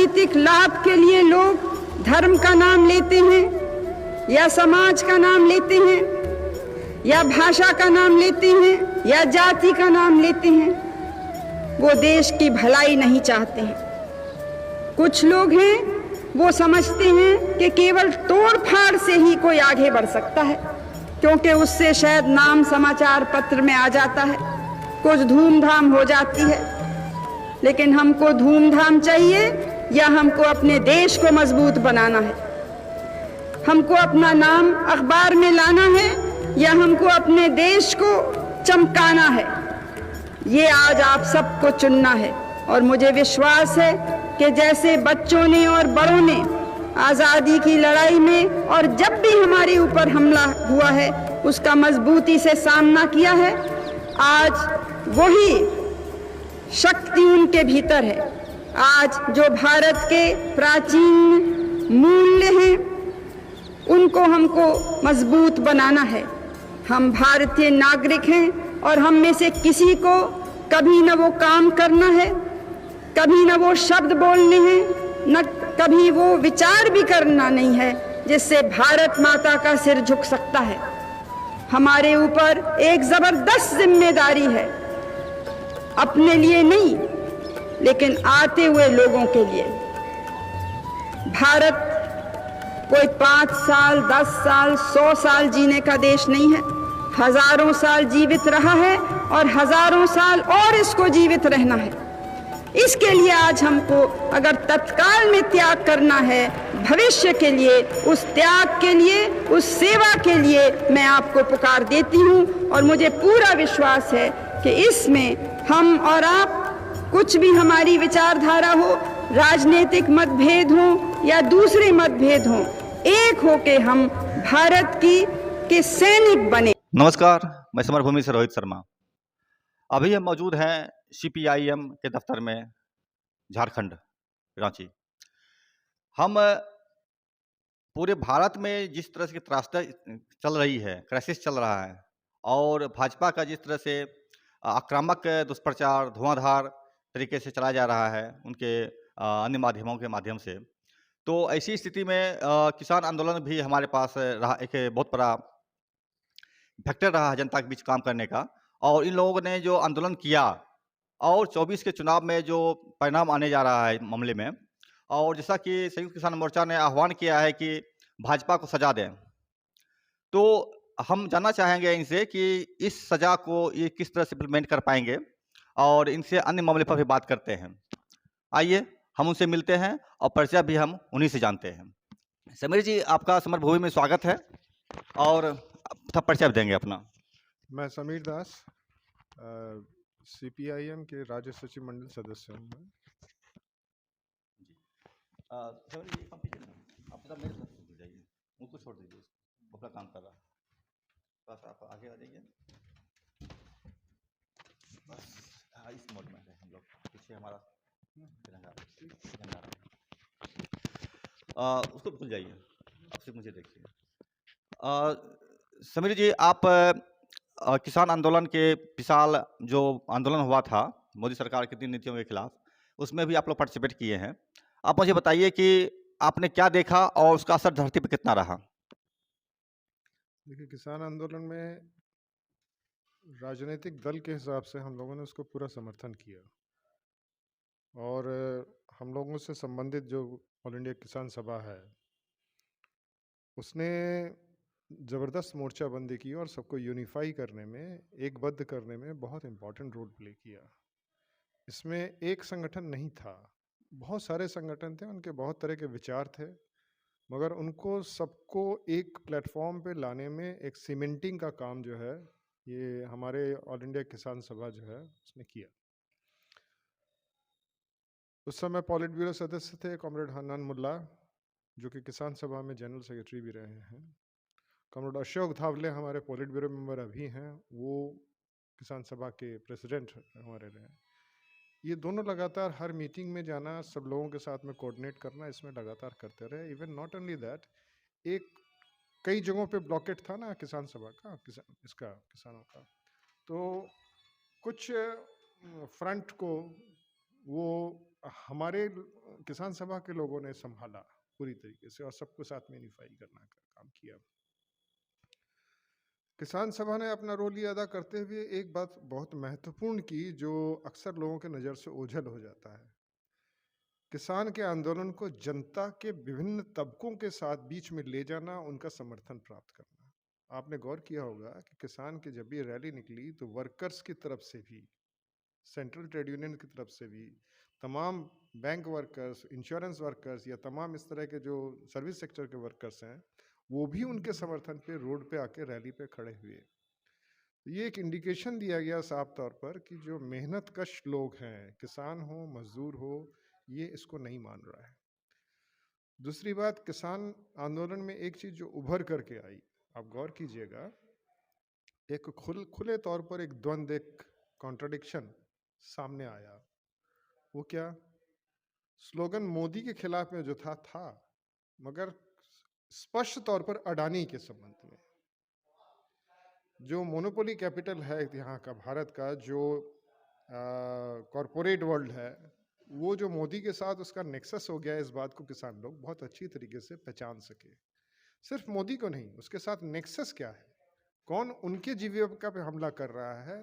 राजनीतिक लाभ के लिए लोग धर्म का नाम लेते हैं या समाज का नाम लेते हैं या भाषा का नाम लेते हैं या जाति का नाम लेते हैं, वो देश की भलाई नहीं चाहते हैं। कुछ लोग हैं वो समझते हैं कि केवल तोड़ फाड़ से ही कोई आगे बढ़ सकता है, क्योंकि उससे शायद नाम समाचार पत्र में आ जाता है, कुछ धूमधाम हो जाती है। लेकिन हमको धूमधाम चाहिए या हमको अपने देश को मजबूत बनाना है? हमको अपना नाम अखबार में लाना है या हमको अपने देश को चमकाना है? ये आज आप सबको चुनना है। और मुझे विश्वास है कि जैसे बच्चों ने और बड़ों ने आज़ादी की लड़ाई में और जब भी हमारे ऊपर हमला हुआ है उसका मजबूती से सामना किया है, आज वही शक्ति उनके भीतर है। आज जो भारत के प्राचीन मूल्य हैं उनको हमको मजबूत बनाना है। हम भारतीय नागरिक हैं और हम में से किसी को कभी न वो काम करना है, कभी न वो शब्द बोलने हैं, न कभी वो विचार भी करना नहीं है जिससे भारत माता का सिर झुक सकता है। हमारे ऊपर एक जबरदस्त जिम्मेदारी है, अपने लिए नहीं लेकिन आते हुए लोगों के लिए। भारत कोई 5 साल, 10 साल, 100 साल जीने का देश नहीं है। हजारों साल जीवित रहा है और हजारों साल और इसको जीवित रहना है। इसके लिए आज हमको अगर तत्काल में त्याग करना है, भविष्य के लिए, उस त्याग के लिए, उस सेवा के लिए मैं आपको पुकार देती हूँ। और मुझे पूरा विश्वास है कि इसमें हम और आप, कुछ भी हमारी विचारधारा हो, राजनीतिक मतभेद हो या दूसरे मतभेद हो, एक होके हम भारत के सैनिक बने। नमस्कार, मैं समरभूमि से रोहित शर्मा। अभी हम मौजूद हैं CPIM के दफ्तर में, झारखंड, रांची। हम पूरे भारत में जिस तरह से त्रासदी चल रही है, क्राइसिस चल रहा है, और भाजपा का जिस तरह से आक्रामक दुष्प्रचार धुआंधार तरीके से चलाया जा रहा है उनके अन्य माध्यमों के माध्यम से, तो ऐसी स्थिति में किसान आंदोलन भी हमारे पास रहा, एक बहुत बड़ा फैक्टर रहा है जनता के बीच काम करने का। और इन लोगों ने जो आंदोलन किया और 24 के चुनाव में जो परिणाम आने जा रहा है मामले में, और जैसा कि संयुक्त किसान मोर्चा ने आह्वान किया है कि भाजपा को सजा दें, तो हम जानना चाहेंगे इनसे कि इस सजा को ये किस तरह से इम्प्लीमेंट कर पाएंगे, और इनसे अन्य मामले पर भी बात करते हैं। आइए हम उनसे मिलते हैं और परिचय भी हम उन्हीं से जानते हैं। समीर जी, आपका समरभूमि में स्वागत है, और सब परिचय देंगे अपना। मैं समीर दास, CPIM के राज्य सचिव मंडल सदस्य हूँ। मैं समीर जी, आप मेरे साथ जुड़ जाइए, मुझको छोड़ दीजिए, अपना काम कर रहा है, बस आप आगे आ जाइए। बस इस मोड में है हम लोग, पीछे हमारा तिरंगा उसको भूल जाइए, आप सिर्फ मुझे देखिए। समीर जी, आप किसान आंदोलन के विशाल जो आंदोलन हुआ था मोदी सरकार की 3 नीतियों के खिलाफ, उसमें भी आप लोग पार्टिसिपेट किए हैं। आप मुझे बताइए कि आपने क्या देखा और उसका असर धरती पर कितना रहा? देखिए, किसान आंदोलन में राजनीतिक दल के हिसाब से हम लोगों ने उसको पूरा समर्थन किया, और हम लोगों से संबंधित जो ऑल इंडिया किसान सभा है उसने ज़बरदस्त मोर्चाबंदी की और सबको यूनिफाई करने में, एकबद्ध करने में बहुत इम्पोर्टेंट रोल प्ले किया। इसमें एक संगठन नहीं था, बहुत सारे संगठन थे, उनके बहुत तरह के विचार थे, मगर उनको सबको एक प्लेटफॉर्म पे लाने में एक सीमेंटिंग का काम जो है ये हमारे ऑल इंडिया किसान सभा जो है उसने किया। उस समय पॉलिट ब्यूरो सदस्य थे कॉमरेड हन्नान मुल्ला, जो कि किसान सभा में जनरल सेक्रेटरी भी रहे हैं। कॉमरेड अशोक धावले हमारे पॉलिट ब्यूरो मेंबर अभी हैं, वो किसान सभा के प्रेसिडेंट हमारे रहे। ये दोनों लगातार हर मीटिंग में जाना, सब लोगों के साथ में कोऑर्डिनेट करना, इसमें लगातार करते रहे। इवन नॉट ओनली दैट, एक कई जगहों पे ब्लॉकेट था ना किसान सभा का, किसानों का, तो कुछ फ्रंट को वो हमारे किसान सभा के लोगों ने संभाला पूरी तरीके से और सबको साथ में यूनिफाई करना का काम किया। किसान सभा ने अपना रोल ये अदा करते हुए एक बात बहुत महत्वपूर्ण की जो अक्सर लोगों के नज़र से ओझल हो जाता है। किसान के आंदोलन को जनता के विभिन्न तबकों के साथ बीच में ले जाना, उनका समर्थन प्राप्त करना। आपने गौर किया होगा कि किसान की जब ये रैली निकली तो वर्कर्स की तरफ से भी, सेंट्रल ट्रेड यूनियन की तरफ से भी, तमाम बैंक वर्कर्स, इंश्योरेंस वर्कर्स या तमाम इस तरह के जो सर्विस सेक्टर के वर्कर्स हैं, वो भी उनके समर्थन पे रोड पे आके रैली पे खड़े हुए। ये एक इंडिकेशन दिया गया साफ तौर पर कि जो मेहनत कश लोग हैं, किसान हो, मजदूर हो, ये इसको नहीं मान रहा है। दूसरी बात, किसान आंदोलन में एक चीज जो उभर करके आई, आप गौर कीजिएगा, एक खुले तौर पर एक द्वंद्व, एक कॉन्ट्रडिक्शन सामने आया। वो क्या? स्लोगन मोदी के खिलाफ में जो था, मगर स्पष्ट तौर पर अडानी के संबंध में। जो मोनोपोली कैपिटल है यहाँ का, भारत का, जो कॉरपोरेट वर्ल्ड है, वो जो मोदी के साथ उसका नेक्सस हो गया, इस बात को किसान लोग बहुत अच्छी तरीके से पहचान सके। सिर्फ मोदी को नहीं, उसके साथ नेक्सस क्या है, कौन उनके जीविका पे हमला कर रहा है,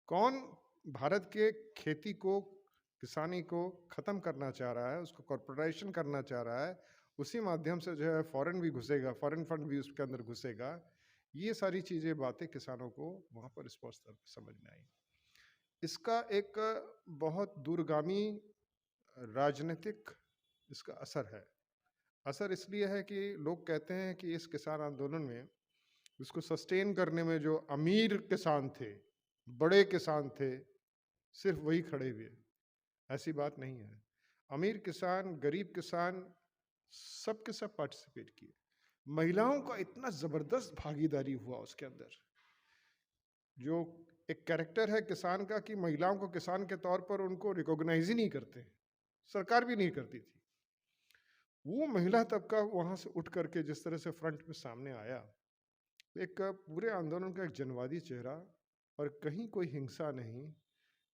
कौन भारत के खेती को, किसानी को खत्म करना चाह रहा है, उसको कॉर्पोरेटाइजेशन करना चाह रहा है, उसी माध्यम से जो है फॉरेन भी घुसेगा, फॉरेन फंड भी उसके अंदर घुसेगा। ये सारी चीज़ें, बातें किसानों को वहाँ पर स्पष्ट तौर पर समझ में आई। इसका एक बहुत दूरगामी राजनीतिक इसका असर है। असर इसलिए है कि लोग कहते हैं कि इस किसान आंदोलन में इसको सस्टेन करने में जो अमीर किसान थे, बड़े किसान थे, सिर्फ वही खड़े हुए। ऐसी बात नहीं है। अमीर किसान, गरीब किसान, सब के सब पार्टिसिपेट किए। महिलाओं का इतना जबरदस्त भागीदारी हुआ उसके अंदर। जो एक कैरेक्टर है किसान का कि महिलाओं को किसान के तौर पर उनको रिकॉग्नाइज ही नहीं करते, सरकार भी नहीं करती थी। वो महिला तबका वहां से उठ करके जिस तरह से फ्रंट में सामने आया, एक पूरे आंदोलन का एक जनवादी चेहरा, और कहीं कोई हिंसा नहीं,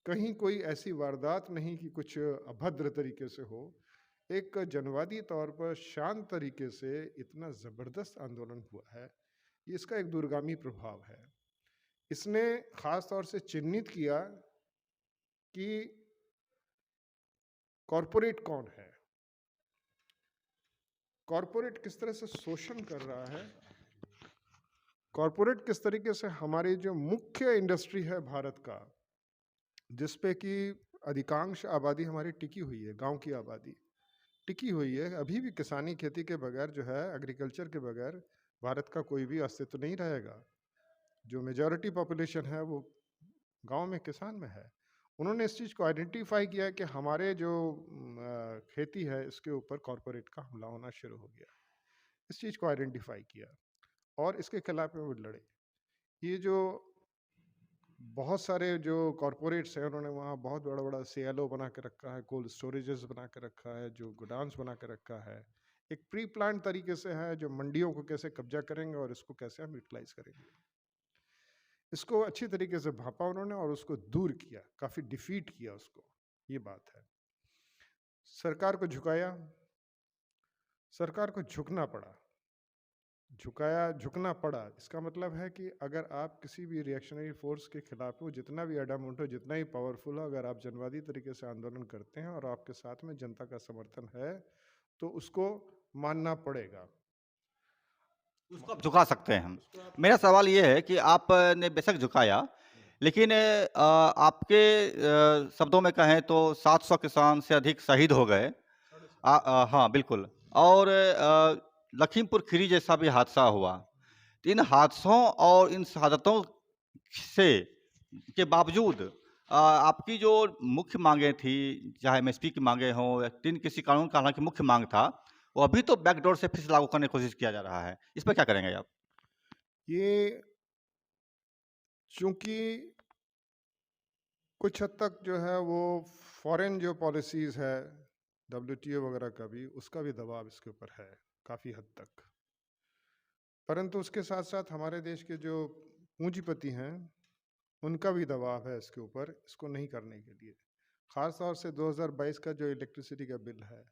कहीं कोई ऐसी वारदात नहीं कि कुछ अभद्र तरीके से हो। एक जनवादी तौर पर शांत तरीके से इतना ज़बरदस्त आंदोलन हुआ है, ये इसका एक दूरगामी प्रभाव है। इसने ख़ास तौर से चिन्हित किया कि कॉरपोरेट कौन है, कॉरपोरेट किस तरह से शोषण कर रहा है, कॉरपोरेट किस तरीके से हमारी जो मुख्य इंडस्ट्री है भारत का, जिसपे कि अधिकांश आबादी हमारी टिकी हुई है, गांव की आबादी टिकी हुई है। अभी भी किसानी खेती के बगैर जो है, एग्रीकल्चर के बगैर भारत का कोई भी अस्तित्व नहीं रहेगा। जो मेजॉरिटी पॉपुलेशन है वो गांव में, किसान में है। उन्होंने इस चीज़ को आइडेंटिफाई किया कि हमारे जो खेती है इसके ऊपर कॉरपोरेट का हमला होना शुरू हो गया। इस चीज़ को आइडेंटिफाई किया और इसके खिलाफ में वो लड़े। ये जो बहुत सारे जो कॉरपोरेट्स हैं, उन्होंने वहाँ बहुत बड़ा बड़ा CLO बना के रखा है, कोल्ड स्टोरेजेस बना के रखा है, जो गोडाउन्स बना के रखा है। एक प्री प्लान तरीके से है, जो मंडियों को कैसे कब्जा करेंगे और इसको कैसे हम यूटिलाइज करेंगे। इसको अच्छी तरीके से भापा उन्होंने और उसको दूर किया, काफ़ी डिफीट किया उसको। ये बात है। सरकार को झुकाया, सरकार को झुकना पड़ा, झुकना पड़ा। इसका मतलब है कि अगर आप किसी भी रिएक्शनरी फोर्स के खिलाफ हो, जितना भी एडामुंट हो, जितना ही पावरफुल हो, अगर आप जनवादी तरीके से आंदोलन करते हैं और आपके साथ में जनता का समर्थन है, तो उसको मानना पड़ेगा, उसको आप झुका सकते हैं हम। मेरा सवाल ये है कि आपने बेशक झुकाया, लेकिन आपके शब्दों में कहें तो 700 किसान से अधिक शहीद हो गए। हाँ बिल्कुल। और लखीमपुर खीरी जैसा भी हादसा हुआ। तो इन हादसों और इन शहादतों से के बावजूद आपकी जो मुख्य मांगे थी, चाहे MSP की मांगे हों या 3 कृषि कानून का हालांकि मुख्य मांग था, वो अभी तो बैकडोर से फिर से लागू करने की कोशिश किया जा रहा है। इस पर क्या करेंगे आप? ये चूंकि कुछ हद तक जो है वो फॉरेन जो पॉलिसीज है, WTO वगैरह का भी, उसका भी दबाव इसके ऊपर है काफ़ी हद तक। परंतु उसके साथ साथ हमारे देश के जो पूंजीपति हैं, उनका भी दबाव है इसके ऊपर, इसको नहीं करने के लिए। ख़ास तौर से 2022 का जो इलेक्ट्रिसिटी का बिल है,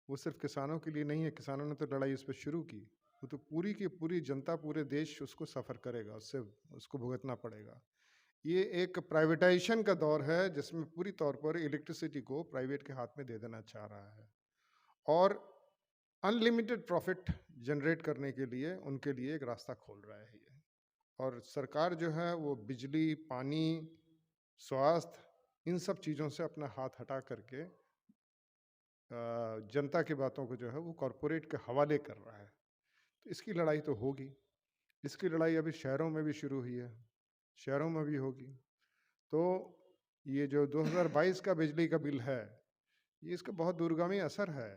वो सिर्फ किसानों के लिए नहीं है। किसानों ने तो लड़ाई उस पर शुरू की, वो तो पूरी की पूरी जनता, पूरे देश उसको सफ़र करेगा, उससे उसको भुगतना पड़ेगा। ये एक प्राइवेटाइजेशन का दौर है जिसमें पूरी तौर पर इलेक्ट्रिसिटी को प्राइवेट के हाथ में दे देना चाह रहा है, और अनलिमिटेड प्रॉफिट जनरेट करने के लिए उनके लिए एक रास्ता खोल रहा है ये। और सरकार जो है वो बिजली, पानी, स्वास्थ्य, इन सब चीज़ों से अपना हाथ हटा करके जनता की बातों को जो है वो कॉरपोरेट के हवाले कर रहा है। तो इसकी लड़ाई तो होगी। इसकी लड़ाई अभी शहरों में भी शुरू हुई है, शहरों में भी होगी। तो ये जो 2022 का बिजली का बिल है, ये इसका बहुत दूरगामी असर है,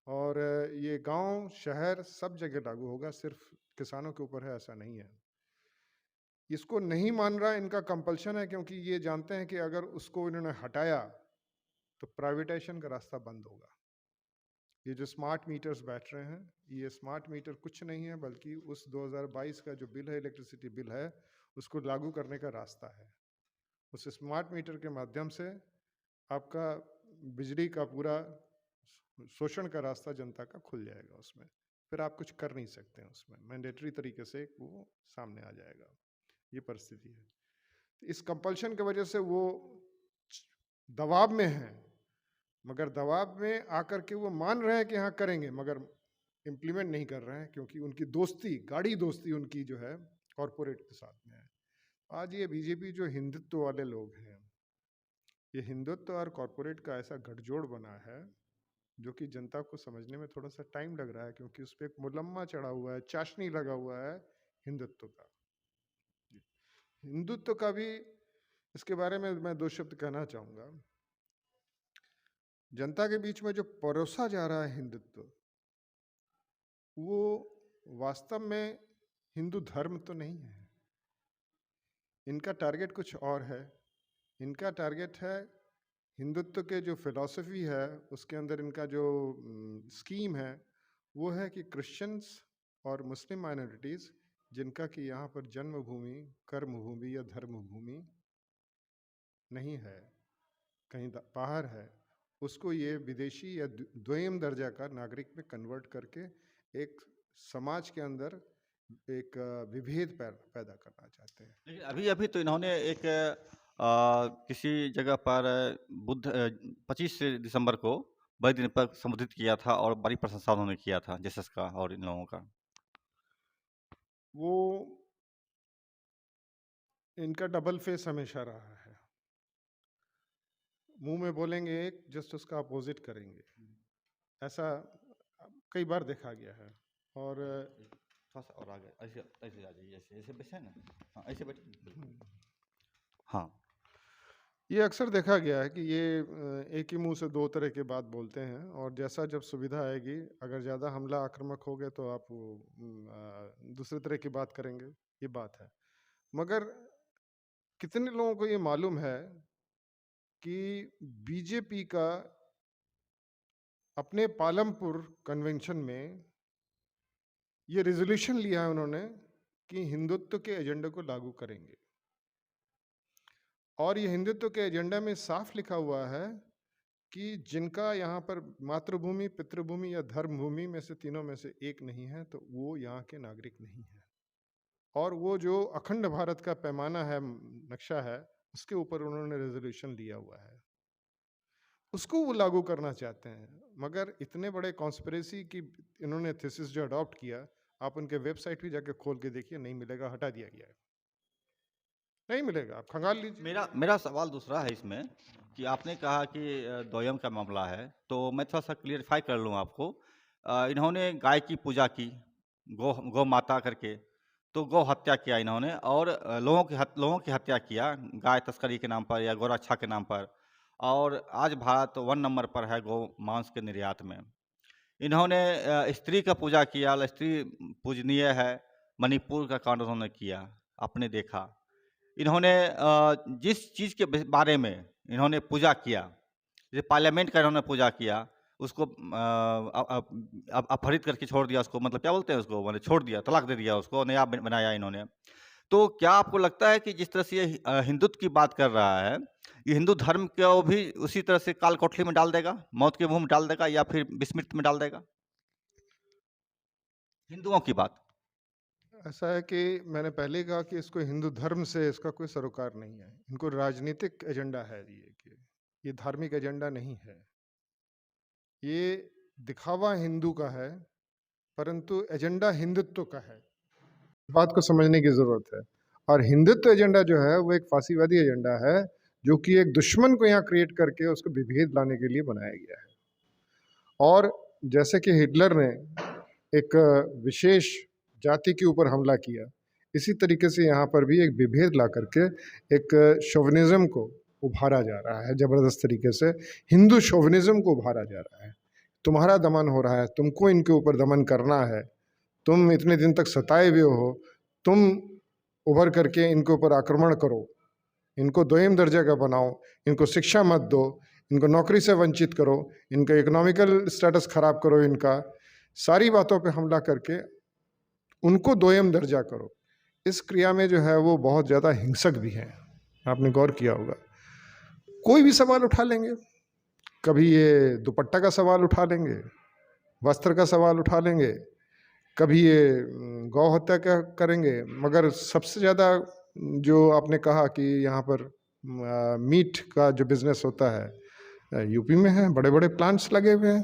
और ये गांव, शहर सब जगह लागू होगा, सिर्फ किसानों के ऊपर है ऐसा नहीं है। इसको नहीं मान रहा, इनका कंपल्शन है, क्योंकि ये जानते हैं कि अगर उसको इन्होंने हटाया तो प्राइवेटाइजेशन का रास्ता बंद होगा। ये जो स्मार्ट मीटर्स बैठ रहे हैं, ये स्मार्ट मीटर कुछ नहीं है बल्कि उस 2022 का जो बिल है, इलेक्ट्रिसिटी बिल है, उसको लागू करने का रास्ता है। उस स्मार्ट मीटर के माध्यम से आपका बिजली का पूरा शोषण का रास्ता जनता का खुल जाएगा। उसमें फिर आप कुछ कर नहीं सकते हैं, उसमें मैंडेटरी तरीके से वो सामने आ जाएगा। ये परिस्थिति है। इस कंपल्शन की वजह से वो दबाव में हैं, मगर दबाव में आकर के वो मान रहे हैं कि हाँ करेंगे, मगर इम्प्लीमेंट नहीं कर रहे हैं, क्योंकि उनकी दोस्ती, गाढ़ी दोस्ती उनकी जो है कॉरपोरेट के साथ में है। आज ये बीजेपी जो हिंदुत्व वाले लोग हैं, ये हिंदुत्व और कॉरपोरेट का ऐसा गठजोड़ बना है जो कि जनता को समझने में थोड़ा सा टाइम लग रहा है, क्योंकि उस पर एक मुलम्मा चढ़ा हुआ है, चाशनी लगा हुआ है हिंदुत्व का। हिंदुत्व का भी इसके बारे में मैं दो शब्द कहना चाहूँगा। जनता के बीच में जो परोसा जा रहा है हिंदुत्व, वो वास्तव में हिंदू धर्म तो नहीं है। इनका टारगेट कुछ और है। इनका टारगेट है हिंदुत्व के जो फिलॉसफी है, उसके अंदर इनका जो स्कीम है, वो है कि क्रिश्चियंस और मुस्लिम माइनॉरिटीज़, जिनका कि यहाँ पर जन्मभूमि, कर्मभूमि या धर्मभूमि नहीं है, कहीं बाहर है, उसको ये विदेशी या द्वितीय दर्जा का नागरिक में कन्वर्ट करके एक समाज के अंदर एक विभेद पैदा करना चाहते हैं। लेकिन अभी अभी तो इन्होंने एक किसी जगह पर 25 दिसंबर को बड़े दिन पर संबोधित किया था, और बड़ी प्रशंसा उन्होंने किया था जेसस का और इन लोगों का। वो इनका डबल फेस हमेशा रहा है। मुंह में बोलेंगे एक, जस्ट उसका अपोजिट करेंगे, ऐसा कई बार देखा गया है। और थोड़ा सा और आगे ऐसे ऐसे आ जाइए, ऐसे ऐसे बैठे ना, हाँ ऐसे बैठे। हाँ, ये अक्सर देखा गया है कि ये एक ही मुंह से दो तरह की बात बोलते हैं, और जैसा जब सुविधा आएगी, अगर ज़्यादा हमला आक्रामक हो गए तो आप दूसरे तरह की बात करेंगे, ये बात है। मगर कितने लोगों को ये मालूम है कि बीजेपी का अपने पालमपुर कन्वेंशन में ये रिजोल्यूशन लिया है उन्होंने कि हिंदुत्व के एजेंडे को लागू करेंगे, और ये हिंदुत्व के एजेंडा में साफ लिखा हुआ है कि जिनका यहाँ पर मातृभूमि, पितृभूमि या धर्मभूमि में से तीनों में से एक नहीं है, तो वो यहाँ के नागरिक नहीं है। और वो जो अखंड भारत का पैमाना है, नक्शा है, उसके ऊपर उन्होंने रेजोल्यूशन लिया हुआ है, उसको वो लागू करना चाहते हैं। मगर इतने बड़े कॉन्स्पिरेसी की इन्होंने थीसिस जो अडॉप्ट किया, आप उनके वेबसाइट भी जाके खोल के देखिए, नहीं मिलेगा, हटा दिया गया है, नहीं मिलेगा, आप खंगाल लीजिए। मेरा सवाल दूसरा है इसमें कि आपने कहा कि द्वयम का मामला है, तो मैं थोड़ा सा क्लियरिफाई कर लूँ आपको। इन्होंने गाय की पूजा की, गौ माता करके, तो गौ हत्या किया इन्होंने, और लोगों की हत्या किया गाय तस्करी के नाम पर या गोरक्षा के नाम पर, और आज भारत 1 नंबर पर है गौ मांस के निर्यात में। इन्होंने स्त्री का पूजा किया, स्त्री पूजनीय है, मणिपुर का कांड उन्होंने किया, आपने देखा। इन्होंने जिस चीज़ के बारे में इन्होंने पूजा किया, जैसे पार्लियामेंट का इन्होंने पूजा किया, उसको अपहरित करके छोड़ दिया, उसको मतलब क्या बोलते हैं उसको, मतलब छोड़ दिया, तलाक दे दिया, उसको नया बनाया इन्होंने। तो क्या आपको लगता है कि जिस तरह से ये हिंदुत्व की बात कर रहा है, ये हिंदू धर्म को भी उसी तरह से काल कोठरी में डाल देगा, मौत के मुँह में डाल देगा या फिर विस्मृत में डाल देगा? हिंदुओं की बात। ऐसा है कि मैंने पहले ही कहा कि इसको हिंदू धर्म से इसका कोई सरोकार नहीं है। इनको राजनीतिक एजेंडा है ये, कि ये धार्मिक एजेंडा नहीं है। ये दिखावा हिंदू का है, परंतु एजेंडा हिंदुत्व का है। बात को समझने की जरूरत है। और हिंदुत्व एजेंडा जो है वो एक फांसीवादी एजेंडा है, जो कि एक दुश्मन को यहाँ क्रिएट करके उसको विभेद लाने के लिए बनाया गया है। और जैसे कि हिटलर ने एक विशेष जाति के ऊपर हमला किया, इसी तरीके से यहाँ पर भी एक विभेद ला करके एक शोविनिज्म को उभारा जा रहा है, जबरदस्त तरीके से हिंदू शोविनिज्म को उभारा जा रहा है। तुम्हारा दमन हो रहा है, तुमको इनके ऊपर दमन करना है, तुम इतने दिन तक सताए हुए हो, तुम उभर करके इनके ऊपर आक्रमण करो, इनको दोयम दर्जे का बनाओ, इनको शिक्षा मत दो, इनको नौकरी से वंचित करो, इनका इकोनॉमिकल स्टेटस खराब करो, इनका सारी बातों पे हमला करके उनको दोयम दर्जा करो। इस क्रिया में जो है वो बहुत ज़्यादा हिंसक भी है। आपने गौर किया होगा, कोई भी सवाल उठा लेंगे, कभी ये दुपट्टा का सवाल उठा लेंगे, वस्त्र का सवाल उठा लेंगे, कभी ये गौ हत्या का करेंगे, मगर सबसे ज़्यादा जो आपने कहा कि यहाँ पर मीट का जो बिजनेस होता है यूपी में है, बड़े बड़े प्लांट्स लगे हुए हैं,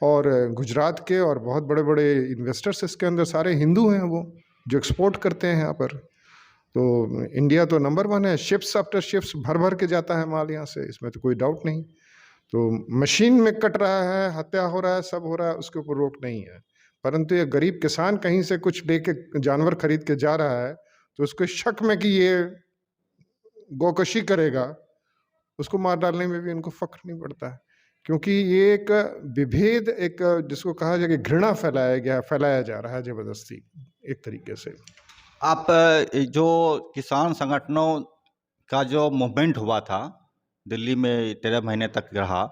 और गुजरात के और बहुत बड़े बड़े इन्वेस्टर्स इसके अंदर सारे हिंदू हैं, वो जो एक्सपोर्ट करते हैं यहाँ पर। तो इंडिया तो नंबर 1 है, शिप्स आफ्टर शिप्स भर भर के जाता है माल यहाँ से, इसमें तो कोई डाउट नहीं। तो मशीन में कट रहा है, हत्या हो रहा है, सब हो रहा है, उसके ऊपर रोक नहीं है। परंतु ये गरीब किसान कहीं से कुछ लेके जानवर खरीद के जा रहा है, तो उसको शक में कि ये गोकशी करेगा, उसको मार डालने में भी इनको फक्र नहीं पड़ता है, क्योंकि ये एक विभेद, एक जिसको कहा जाए कि घृणा फैलाया जा रहा है जबरदस्ती एक तरीके से। आप जो किसान संगठनों का जो मूवमेंट हुआ था दिल्ली में 13 महीने तक रहा,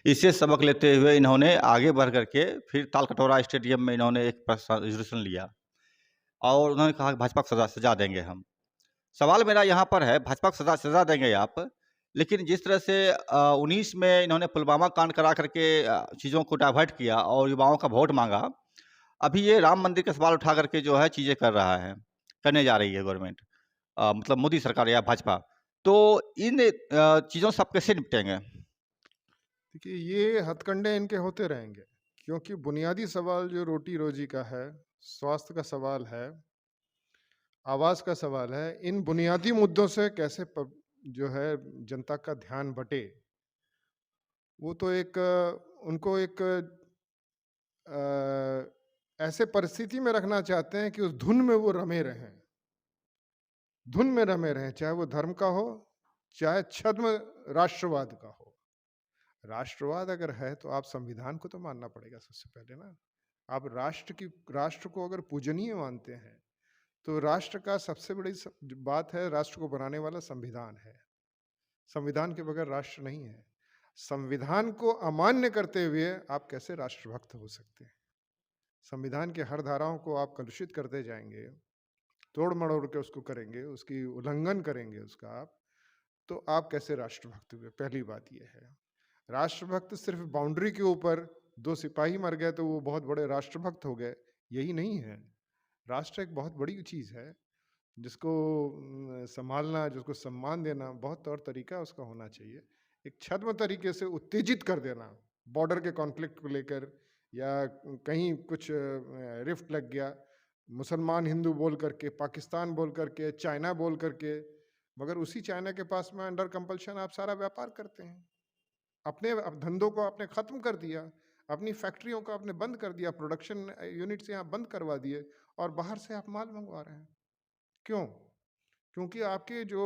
इससे सबक लेते हुए इन्होंने आगे बढ़ करके फिर तालकटोरा स्टेडियम में इन्होंने एक रेजोल्यूशन लिया और उन्होंने कहा कि भाजपा को सजा देंगे हम। सवाल मेरा यहाँ पर है, भाजपा को सजा देंगे आप, लेकिन जिस तरह से 19 में इन्होंने पुलवामा कांड करा करके चीज़ों को डाइवर्ट किया और युवाओं का वोट मांगा, अभी ये राम मंदिर का सवाल उठा करके जो है चीज़ें कर रहा है, करने जा रही है गवर्नमेंट, मतलब मोदी सरकार या भाजपा। तो इन चीज़ों से सब कैसे निपटेंगे? देखिए, ये हथकंडे इनके होते रहेंगे, क्योंकि बुनियादी सवाल जो रोटी रोजी का है, स्वास्थ्य का सवाल है, आवास का सवाल है, इन बुनियादी मुद्दों से कैसे जो है जनता का ध्यान बटे, वो तो एक उनको एक ऐसे परिस्थिति में रखना चाहते हैं कि उस धुन में वो रमे रहें, धुन में रमे रहें, चाहे वो धर्म का हो, चाहे छद्म राष्ट्रवाद का हो। राष्ट्रवाद अगर है तो आप संविधान को तो मानना पड़ेगा सबसे पहले ना। आप राष्ट्र को अगर पूजनीय मानते हैं, तो राष्ट्र का सबसे बड़ी बात है, राष्ट्र को बनाने वाला संविधान है। संविधान के बगैर राष्ट्र नहीं है। संविधान को अमान्य करते हुए आप कैसे राष्ट्रभक्त हो सकते हैं? संविधान के हर धाराओं को आप कलुषित करते जाएंगे, तोड़ मड़ोड़ के उसको करेंगे, उसकी उल्लंघन करेंगे उसका आप, तो आप कैसे राष्ट्रभक्त हुए? पहली बात यह है। राष्ट्रभक्त सिर्फ बाउंड्री के ऊपर 2 सिपाही मर गए तो वो बहुत बड़े राष्ट्रभक्त हो गए, यही नहीं है। राष्ट्र एक बहुत बड़ी चीज़ है, जिसको संभालना, जिसको सम्मान देना, बहुत तौर तरीका उसका होना चाहिए। एक छद्म तरीके से उत्तेजित कर देना, बॉर्डर के कॉन्फ्लिक्ट को लेकर, या कहीं कुछ रिफ्ट लग गया, मुसलमान हिंदू बोल करके, पाकिस्तान बोल करके, चाइना बोल करके, मगर उसी चाइना के पास में अंडर कंपल्शन आप सारा व्यापार करते हैं। अपने धंधों को आपने ख़त्म कर दिया, अपनी फैक्ट्रियों को आपने बंद कर दिया, प्रोडक्शन यूनिट्स यहाँ बंद करवा दिए, और बाहर से आप माल मंगवा रहे हैं। क्यों? क्योंकि आपके जो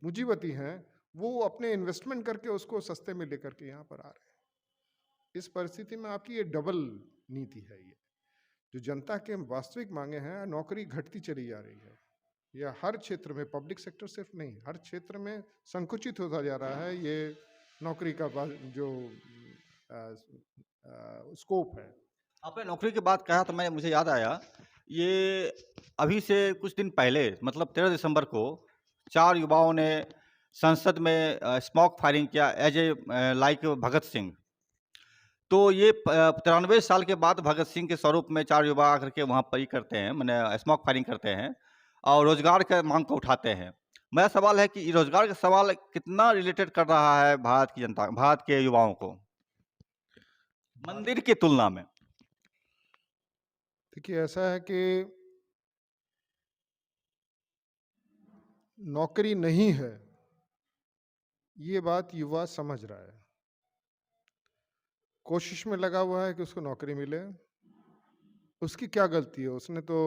पूंजीपति हैं, वो अपने इन्वेस्टमेंट करके उसको सस्ते में लेकर के यहाँ पर आ रहे हैं। इस परिस्थिति में आपकी ये डबल नीति है। ये जो जनता के वास्तविक मांगे हैं, नौकरी घटती चली जा रही है, या हर क्षेत्र में, पब्लिक सेक्टर सिर्फ नहीं, हर क्षेत्र में संकुचित होता जा रहा है ये नौकरी का जो स्कोप है। आपने नौकरी की बात कहा तो मुझे याद आया, ये अभी से कुछ दिन पहले मतलब 13 दिसंबर को 4 युवाओं ने संसद में स्मोक फायरिंग किया as a like Bhagat Singh. तो ये 93 साल के बाद भगत सिंह के स्वरूप में 4 युवा आकर के वहाँ पर ये करते हैं, माने स्मोक फायरिंग करते हैं और रोजगार के मांग को उठाते हैं। मेरा सवाल है कि ये रोजगार का सवाल कितना रिलेटेड कर रहा है भारत की जनता, भारत के युवाओं को मंदिर की तुलना में? देखिए, ऐसा है कि नौकरी नहीं है, ये बात युवा समझ रहा है। कोशिश में लगा हुआ है कि उसको नौकरी मिले। उसकी क्या गलती है? उसने तो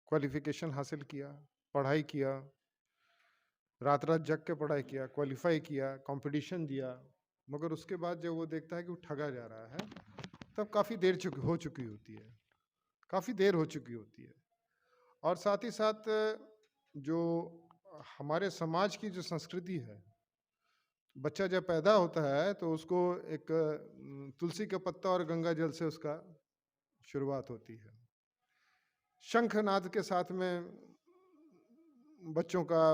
क्वालिफिकेशन हासिल किया, पढ़ाई किया, रात-रात जग के पढ़ाई किया, क्वालिफ़ाई किया, कॉम्पिटिशन दिया, मगर उसके बाद जब वो देखता है कि वो ठगा जा रहा है, तब काफ़ी देर हो चुकी होती है। काफ़ी देर हो चुकी होती है। और साथ ही साथ जो हमारे समाज की जो संस्कृति है, बच्चा जब पैदा होता है तो उसको एक तुलसी का पत्ता और गंगा जल से उसका शुरुआत होती है। शंखनाद के साथ में बच्चों का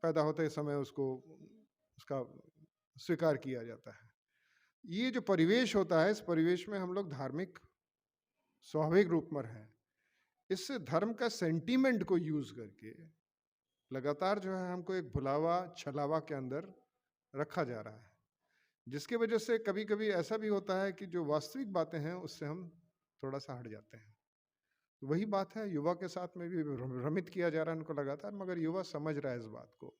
पैदा होते समय उसको उसका स्वीकार किया जाता है। ये जो परिवेश होता है, इस परिवेश में हम लोग धार्मिक स्वाभाविक रूप में हैं। इस धर्म का सेंटीमेंट को यूज करके लगातार जो है हमको एक भुलावा छलावा के अंदर रखा जा रहा है, जिसकी वजह से कभी कभी ऐसा भी होता है कि जो वास्तविक बातें हैं उससे हम थोड़ा सा हट जाते हैं। तो वही बात है, युवा के साथ में भी भ्रमित किया जा रहा है उनको लगातार, मगर युवा समझ रहा है इस बात को।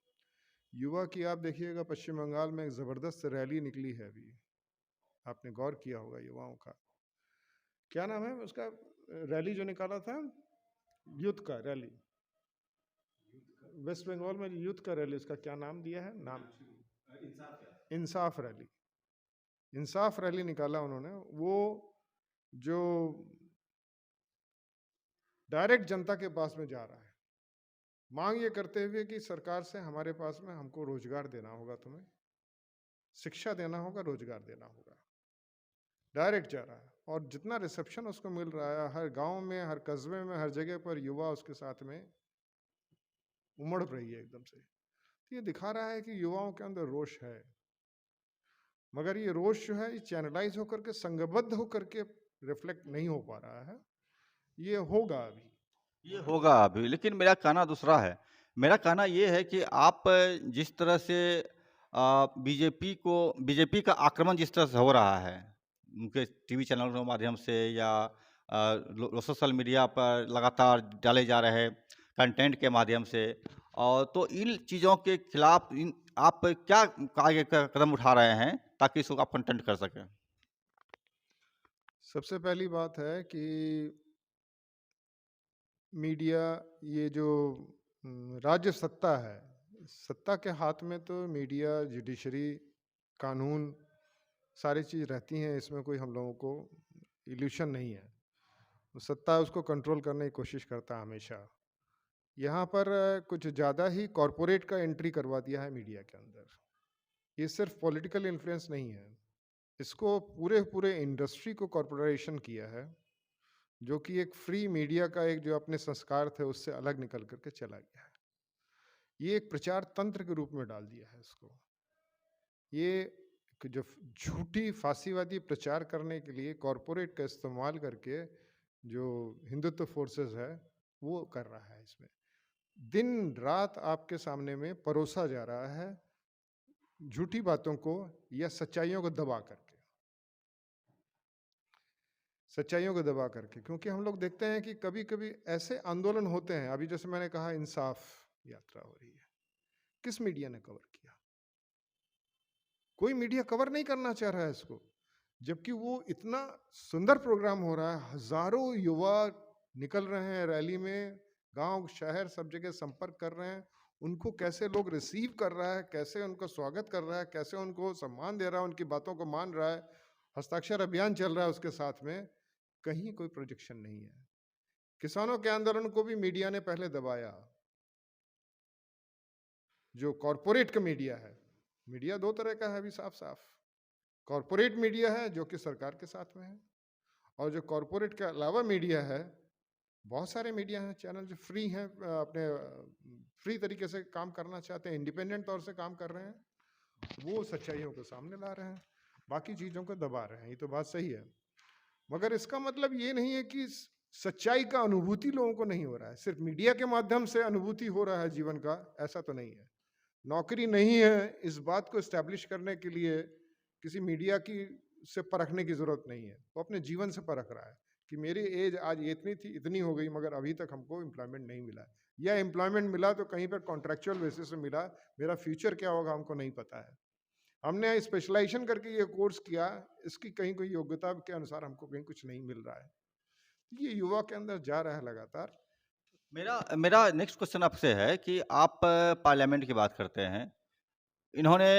युवा की आप देखिएगा, पश्चिम बंगाल में एक ज़बरदस्त रैली निकली है अभी, आपने गौर किया होगा युवाओं का। क्या नाम है उसका रैली जो निकाला था? यूथ का रैली, वेस्ट बंगाल में यूथ का रैली, उसका क्या नाम दिया है? नाम इंसाफ रैली। इंसाफ रैली निकाला उन्होंने। वो जो डायरेक्ट जनता के पास में जा रहा है, मांग ये करते हुए कि सरकार से हमारे पास में हमको रोजगार देना होगा, तुम्हें शिक्षा देना होगा, रोजगार देना होगा। डायरेक्ट जा रहा है और जितना रिसेप्शन उसको मिल रहा है, हर गांव में, हर कस्बे में, हर जगह पर युवा उसके साथ में उमड़ रही है एकदम से। तो ये दिखा रहा है कि युवाओं के अंदर रोष है, मगर ये रोष जो है ये चैनलाइज होकर के, संघबद्ध होकर के रिफ्लेक्ट नहीं हो पा रहा है। ये होगा अभी, ये होगा अभी, लेकिन मेरा कहना दूसरा है। मेरा कहना ये है कि आप जिस तरह से बीजेपी का आक्रमण जिस तरह से हो रहा है, उनके टीवी चैनलों के माध्यम से या सोशल मीडिया पर लगातार डाले जा रहे कंटेंट के माध्यम से, और तो इन चीज़ों के खिलाफ आप क्या आगे का कदम उठा रहे हैं ताकि इसको आप कंटेंट कर सकें? सबसे पहली बात है कि मीडिया, ये जो राज्य सत्ता है, सत्ता के हाथ में तो मीडिया, जुडिशरी, कानून, सारी चीज़ रहती हैं। इसमें कोई हम लोगों को इल्यूशन नहीं है। सत्ता उसको कंट्रोल करने की कोशिश करता है हमेशा। यहाँ पर कुछ ज़्यादा ही कॉरपोरेट का एंट्री करवा दिया है मीडिया के अंदर। ये सिर्फ पॉलिटिकल इन्फ्लुएंस नहीं है, इसको पूरे पूरे इंडस्ट्री को कॉर्पोरेशन किया है, जो कि एक फ्री मीडिया का एक जो अपने संस्कार थे उससे अलग निकल करके चला गया है। ये एक प्रचार तंत्र के रूप में डाल दिया है इसको। ये जो झूठी फांसीवादी प्रचार करने के लिए कॉरपोरेट का इस्तेमाल करके जो हिंदुत्व फोर्सेस है वो कर रहा है। इसमें दिन रात आपके सामने में परोसा जा रहा है झूठी बातों को या सच्चाइयों को दबा करके, सच्चाइयों को दबा करके। क्योंकि हम लोग देखते हैं कि कभी कभी ऐसे आंदोलन होते हैं, अभी जैसे मैंने कहा इंसाफ यात्रा हो रही है, किस मीडिया ने कवर किया? कोई मीडिया कवर नहीं करना चाह रहा है इसको, जबकि वो इतना सुंदर प्रोग्राम हो रहा है, हजारों युवा निकल रहे हैं रैली में, गांव शहर सब जगह संपर्क कर रहे हैं, उनको कैसे लोग रिसीव कर रहा है, कैसे उनका स्वागत कर रहा है, कैसे उनको सम्मान दे रहा है, उनकी बातों को मान रहा है, हस्ताक्षर अभियान चल रहा है उसके साथ में। कहीं कोई प्रोजेक्शन नहीं है। किसानों के आंदोलन को भी मीडिया ने पहले दबाया। जो कॉरपोरेट का मीडिया है, मीडिया दो तरह का है अभी साफ साफ। कॉरपोरेट मीडिया है जो कि सरकार के साथ में है, और जो कॉरपोरेट के अलावा मीडिया है, बहुत सारे मीडिया हैं, चैनल जो फ्री हैं, अपने फ्री तरीके से काम करना चाहते हैं, इंडिपेंडेंट तौर से काम कर रहे हैं, वो सच्चाइयों को सामने ला रहे हैं, बाकी चीज़ों को दबा रहे हैं। ये तो बात सही है, मगर इसका मतलब ये नहीं है कि सच्चाई का अनुभूति लोगों को नहीं हो रहा है। सिर्फ मीडिया के माध्यम से अनुभूति हो रहा है जीवन का, ऐसा तो नहीं है। नौकरी नहीं है, इस बात को एस्टैब्लिश करने के लिए किसी मीडिया की से परखने की जरूरत नहीं है। वो अपने जीवन से परख रहा है कि मेरी एज आज इतनी थी, इतनी हो गई, मगर अभी तक हमको एम्प्लॉयमेंट नहीं मिला, या एम्प्लॉयमेंट मिला तो कहीं पर कॉन्ट्रैक्चुअल बेसिस से मिला, मेरा फ्यूचर क्या होगा हमको नहीं पता है। हमने स्पेशलाइजेशन करके ये कोर्स किया, इसकी कहीं कोई योग्यता के अनुसार हमको कहीं कुछ नहीं मिल रहा है। ये युवा के अंदर जा रहा है लगातार। मेरा मेरा नेक्स्ट क्वेश्चन आपसे है कि आप पार्लियामेंट की बात करते हैं। इन्होंने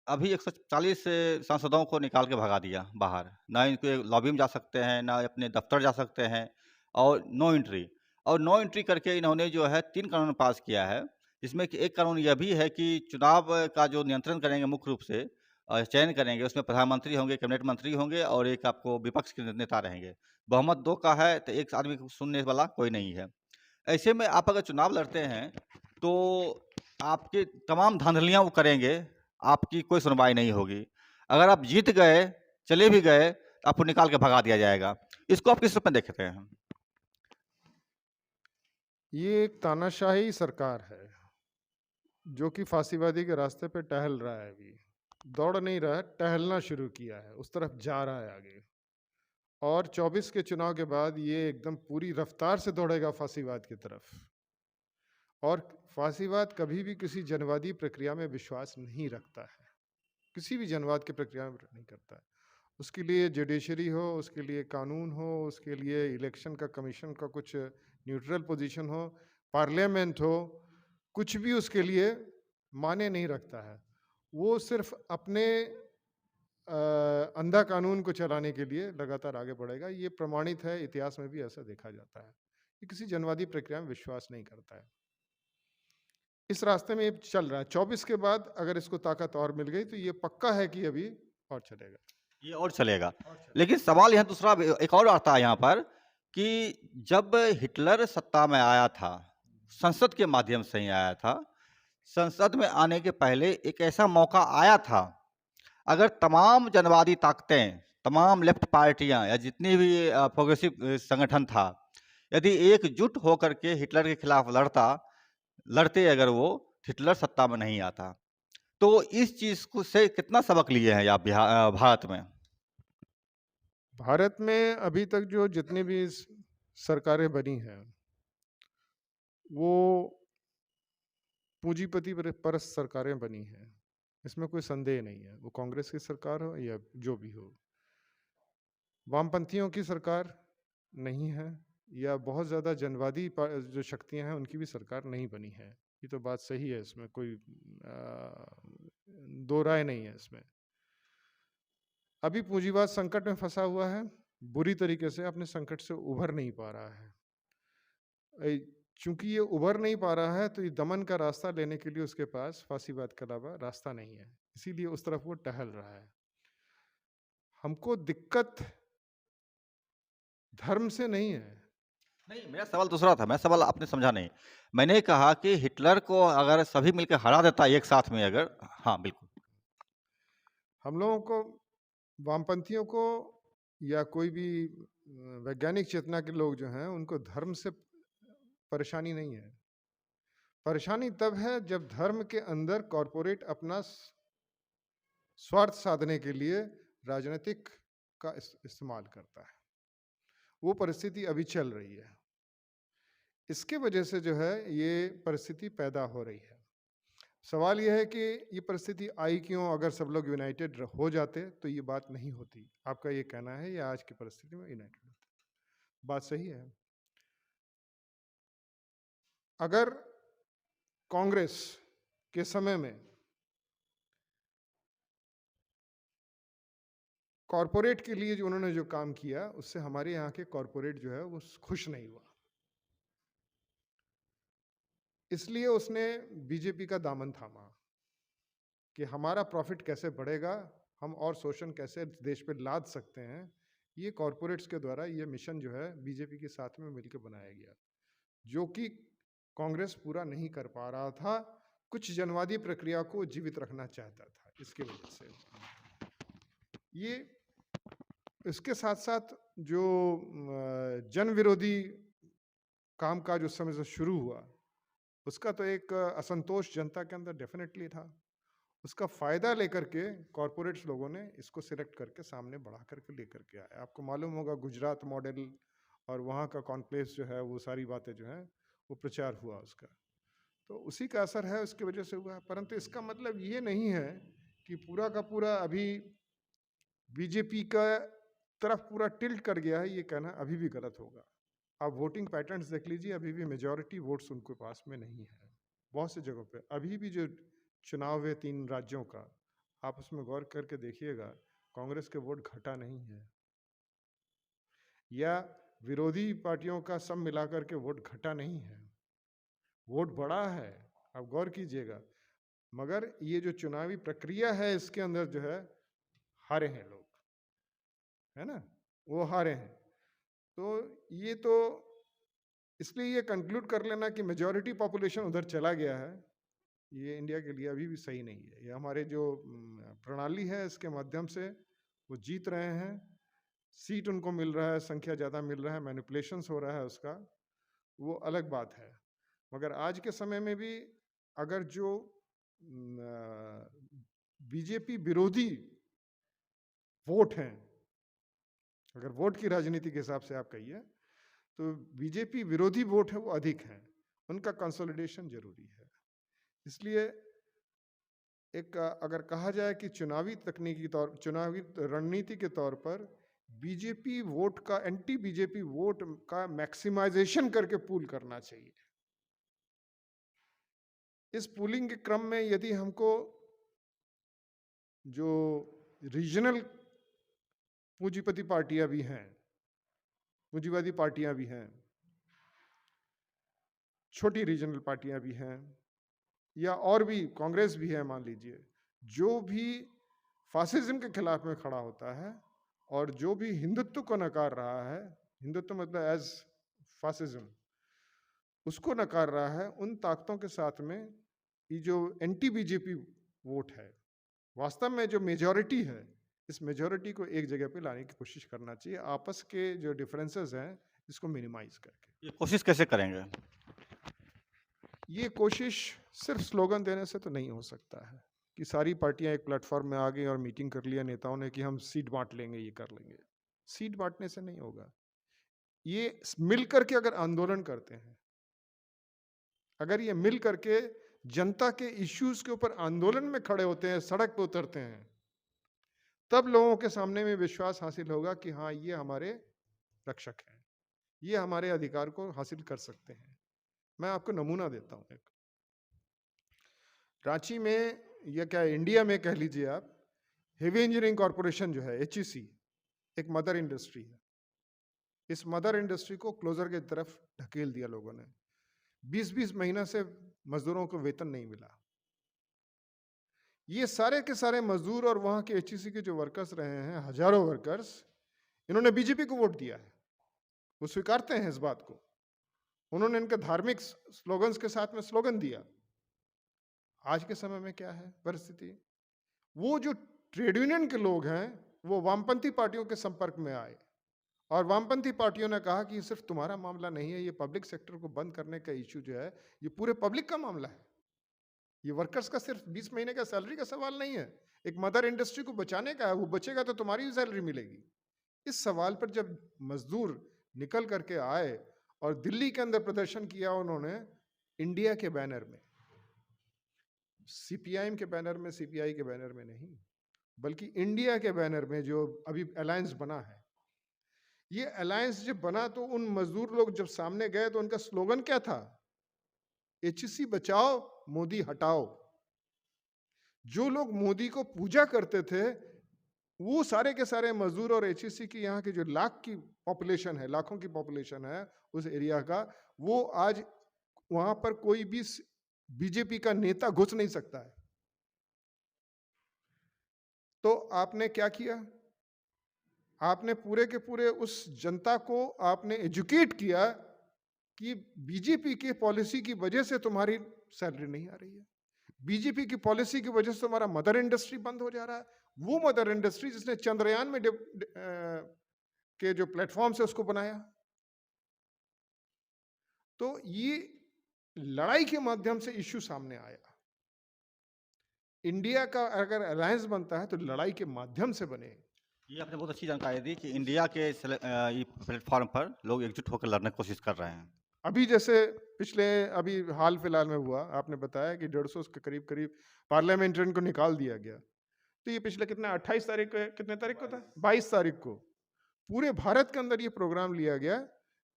अभी 140 सांसदों को निकाल के भगा दिया बाहर। ना इनके लॉबी में जा सकते हैं, ना अपने दफ्तर जा सकते हैं, और नो एंट्री। और नो एंट्री करके इन्होंने जो है 3 कानून पास किया है, जिसमें कि एक कानून यह भी है कि चुनाव का जो नियंत्रण करेंगे मुख्य रूप से चयन करेंगे, उसमें प्रधानमंत्री होंगे, कैबिनेट मंत्री होंगे और एक आपको विपक्ष के नेता रहेंगे। बहुमत 2 का है, तो एक आदमी को सुनने वाला कोई नहीं है। ऐसे में आप अगर चुनाव लड़ते हैं, तो आपके तमाम धांधलियाँ वो करेंगे, आपकी कोई सुनवाई नहीं होगी। अगर आप जीत गए, चले भी गए, तो आपको निकाल के भगा दिया जाएगा। इसको आप किस रूप में देखते हैं? ये एक तानाशाही सरकार है, जो कि फांसीवादी के रास्ते पे टहल रहा है। अभी दौड़ नहीं रहा है, टहलना शुरू किया है, उस तरफ जा रहा है आगे। और 24 के चुनाव के बाद ये एकदम पूरी रफ्तार से दौड़ेगा फांसीवाद की तरफ। और फांसीवाद कभी भी किसी जनवादी प्रक्रिया में विश्वास नहीं रखता है, किसी भी जनवाद की प्रक्रिया में नहीं करता है। उसके लिए जुडिशरी हो, उसके लिए कानून हो, उसके लिए इलेक्शन का कमीशन का कुछ न्यूट्रल पोजीशन हो, पार्लियामेंट हो, कुछ भी उसके लिए माने नहीं रखता है। वो सिर्फ अपने अंधा कानून को चलाने के लिए लगातार आगे बढ़ेगा। ये प्रमाणित है, इतिहास में भी ऐसा देखा जाता है। ये किसी जनवादी प्रक्रिया में विश्वास नहीं करता है। इस रास्ते में ये चल रहा है। 24 के बाद अगर इसको ताकत और मिल गई तो ये पक्का है कि अभी और चलेगा। ये और चलेगा। लेकिन सवाल यहाँ दूसरा एक और आता है यहाँ पर कि जब हिटलर सत्ता में आया था, संसद के माध्यम से ही आया था। संसद में आने के पहले एक ऐसा मौका आया था, अगर तमाम जनवादी ताकतें, तमाम लेफ्ट पार्टियां या जितनी भी प्रोग्रेसिव संगठन था, यदि एकजुट होकर के हिटलर के खिलाफ लड़ते अगर वो, हिटलर सत्ता में नहीं आता। तो इस चीज को से कितना सबक लिए हैं आप भारत में? भारत में अभी तक जो जितनी भी सरकारें बनी हैं, वो पूंजीपति परस्त सरकारें बनी हैं, इसमें कोई संदेह नहीं है। वो कांग्रेस की सरकार हो या जो भी हो, वामपंथियों की सरकार नहीं है, या बहुत ज़्यादा जनवादी जो शक्तियां हैं उनकी भी सरकार नहीं बनी है। ये तो बात सही है, इसमें कोई दो राय नहीं है इसमें। अभी पूंजीवाद संकट में फंसा हुआ है, बुरी तरीके से अपने संकट से उभर नहीं पा रहा है। चूंकि ये उभर नहीं पा रहा है, तो ये दमन का रास्ता लेने के लिए उसके पास फांसीवाद के अलावा रास्ता नहीं है, इसीलिए उस तरफ वो टहल रहा है। हमको दिक्कत धर्म से नहीं है। नहीं, मेरा सवाल दूसरा था। मैं सवाल आपने समझा नहीं। मैंने कहा कि हिटलर को अगर सभी मिलकर हरा देता एक साथ में, अगर, हाँ बिल्कुल, हम लोगों को, वामपंथियों को या कोई भी वैज्ञानिक चेतना के लोग जो हैं, उनको धर्म से परेशानी नहीं है। परेशानी तब है जब धर्म के अंदर कॉरपोरेट अपना स्वार्थ साधने के लिए राजनीतिक का इस्तेमाल करता है। वो परिस्थिति अभी चल रही है। इसके वजह से जो है ये परिस्थिति पैदा हो रही है। सवाल यह है कि ये परिस्थिति आई क्यों? अगर सब लोग यूनाइटेड हो जाते तो ये बात नहीं होती। आपका ये कहना है, या आज की परिस्थिति में यूनाइटेड होते? बात सही है। अगर कांग्रेस के समय में कॉरपोरेट के लिए जो उन्होंने जो काम किया, उससे हमारे यहाँ के कॉरपोरेट जो है वो खुश नहीं हुआ, इसलिए उसने बीजेपी का दामन थामा कि हमारा प्रॉफिट कैसे बढ़ेगा, हम और शोषण कैसे देश पे लाद सकते हैं, ये कॉरपोरेट्स के द्वारा ये मिशन जो है बीजेपी के साथ में मिलकर बनाया गया, जो कि कांग्रेस पूरा नहीं कर पा रहा था, कुछ जनवादी प्रक्रिया को जीवित रखना चाहता था। इसके वजह से ये, इसके साथ साथ जो जन विरोधी काम का जो समय से शुरू हुआ, उसका तो एक असंतोष जनता के अंदर डेफिनेटली था। उसका फायदा लेकर के कॉरपोरेट्स लोगों ने इसको सिलेक्ट करके सामने बढ़ा करके लेकर के आए। आपको मालूम होगा गुजरात मॉडल और वहाँ का कॉन्क्लेव जो है, वो सारी बातें जो हैं वो प्रचार हुआ उसका, तो उसी का असर है, उसकी वजह से हुआ। परंतु इसका मतलब ये नहीं है कि पूरा का पूरा अभी बीजेपी का तरफ पूरा टिल्ट कर गया है, ये कहना अभी भी गलत होगा। आप वोटिंग पैटर्न्स देख लीजिए, अभी भी मेजॉरिटी वोट्स उनके पास में नहीं है। बहुत सी जगहों पे अभी भी जो चुनाव है 3 राज्यों का, आप उसमें गौर करके देखिएगा, कांग्रेस के वोट घटा नहीं है, या विरोधी पार्टियों का सब मिलाकर के वोट घटा नहीं है, वोट बढ़ा है, आप गौर कीजिएगा। मगर ये जो चुनावी प्रक्रिया है, इसके अंदर जो है हारे हैं लोग, है ना, वो हारे हैं। तो ये तो इसलिए ये कंक्लूड कर लेना कि मेजॉरिटी पॉपुलेशन उधर चला गया है, ये इंडिया के लिए अभी भी सही नहीं है। ये हमारे जो प्रणाली है, इसके माध्यम से वो जीत रहे हैं, सीट उनको मिल रहा है, संख्या ज़्यादा मिल रहा है, मैनिपुलेशंस हो रहा है उसका, वो अलग बात है। मगर आज के समय में भी अगर जो बीजेपी विरोधी वोट हैं, अगर वोट की राजनीति के हिसाब से आप कहिए, तो बीजेपी विरोधी वोट है वो अधिक हैं, उनका कंसोलिडेशन जरूरी है। इसलिए एक अगर कहा जाए कि चुनावी तकनीकी तौर, चुनावी रणनीति के तौर पर बीजेपी वोट का, एंटी बीजेपी वोट का मैक्सिमाइजेशन करके पूल करना चाहिए। इस पूलिंग के क्रम में यदि हमको जो रीजनल पूंजीपति पार्टियां भी हैं, पूंजीवादी पार्टियां भी हैं, छोटी रीजनल पार्टियां भी हैं, या और भी कांग्रेस भी है, मान लीजिए, जो भी फासिज्म के खिलाफ में खड़ा होता है और जो भी हिंदुत्व को नकार रहा है, हिंदुत्व मतलब एज फासिज्म, उसको नकार रहा है, उन ताकतों के साथ में ये जो एंटी बीजेपी वोट है, वास्तव में जो मेजॉरिटी है, इस मेजॉरिटी को एक जगह पे लाने की कोशिश करना चाहिए, आपस के जो डिफरेंसेस हैं इसको मिनिमाइज करके। ये कोशिश कैसे करेंगे? ये कोशिश सिर्फ स्लोगन देने से तो नहीं हो सकता है कि सारी पार्टियां एक प्लेटफॉर्म में आ गई और मीटिंग कर लिया नेताओं ने कि हम सीट बांट लेंगे, ये कर लेंगे। सीट बांटने से नहीं होगा। ये मिल करके अगर आंदोलन करते हैं, अगर ये मिल करके जनता के इश्यूज के ऊपर आंदोलन में खड़े होते हैं, सड़क पे उतरते हैं, तब लोगों के सामने में विश्वास हासिल होगा कि हाँ, ये हमारे रक्षक हैं, ये हमारे अधिकार को हासिल कर सकते हैं। मैं आपको नमूना देता हूं। एक रांची में, या क्या इंडिया में कह लीजिए आप, हेवी इंजीनियरिंग कॉरपोरेशन जो है, HEC, एक मदर इंडस्ट्री है। इस मदर इंडस्ट्री को क्लोजर की तरफ ढकेल दिया लोगों ने। 20-20 महीना से मजदूरों को वेतन नहीं मिला। ये सारे के सारे मजदूर और वहां के HEC के जो वर्कर्स रहे हैं, हजारों वर्कर्स, इन्होंने बीजेपी को वोट दिया है, वो स्वीकारते हैं इस बात को। उन्होंने इनके धार्मिक स्लोगन्स के साथ में स्लोगन दिया। आज के समय में क्या है परिस्थिति? वो जो ट्रेड यूनियन के लोग हैं, वो वामपंथी पार्टियों के संपर्क में आए और वामपंथी पार्टियों ने कहा कि ये सिर्फ तुम्हारा मामला नहीं है, ये पब्लिक सेक्टर को बंद करने का इश्यू जो है, ये पूरे पब्लिक का मामला है। ये वर्कर्स का सिर्फ 20 महीने का सैलरी का सवाल नहीं है, एक मदर इंडस्ट्री को बचाने का है। वो बचेगा तो तुम्हारी भी सैलरी मिलेगी। इस सवाल पर जब मजदूर निकल करके आए और दिल्ली के अंदर प्रदर्शन किया उन्होंने, इंडिया के बैनर में, CPIM के बैनर में, CPI के बैनर में नहीं, बल्कि इंडिया के बैनर में, जो अभी अलायंस बना है। ये अलायंस जब बना तो उन मजदूर लोग जब सामने गए तो उनका स्लोगन क्या था? HEC बचाओ, मोदी हटाओ। जो लोग मोदी को पूजा करते थे, वो सारे के सारे मजदूर और HEC की यहाँ की जो लाख की पॉपुलेशन है, लाखों की पॉपुलेशन है उस एरिया का, वो आज वहां पर कोई भी बीजेपी का नेता घुस नहीं सकता है। तो आपने क्या किया? आपने पूरे के पूरे उस जनता को आपने एजुकेट किया कि बीजेपी की पॉलिसी की वजह से तुम्हारी सैलरी नहीं आ रही है, बीजेपी की पॉलिसी की वजह से तुम्हारा मदर इंडस्ट्री बंद हो जा रहा है। वो मदर इंडस्ट्री जिसने चंद्रयान में के जो प्लेटफॉर्म से उसको बनाया। तो ये लड़ाई के माध्यम से इश्यू सामने आया। इंडिया का अगर अलायंस बनता है तो लड़ाई के माध्यम से बने। ये आपने बहुत अच्छी जानकारी दी कि इंडिया के प्लेटफॉर्म पर लोग एकजुट होकर लड़ने की कोशिश कर रहे हैं। अभी जैसे पिछले अभी हाल फिलहाल में हुआ, आपने बताया कि 150 के करीब करीब पार्लियामेंट्रियन को निकाल दिया गया। तो ये पिछले कितना 28 तारीख को, कितने तारीख को था, 22 तारीख को पूरे भारत के अंदर ये प्रोग्राम लिया गया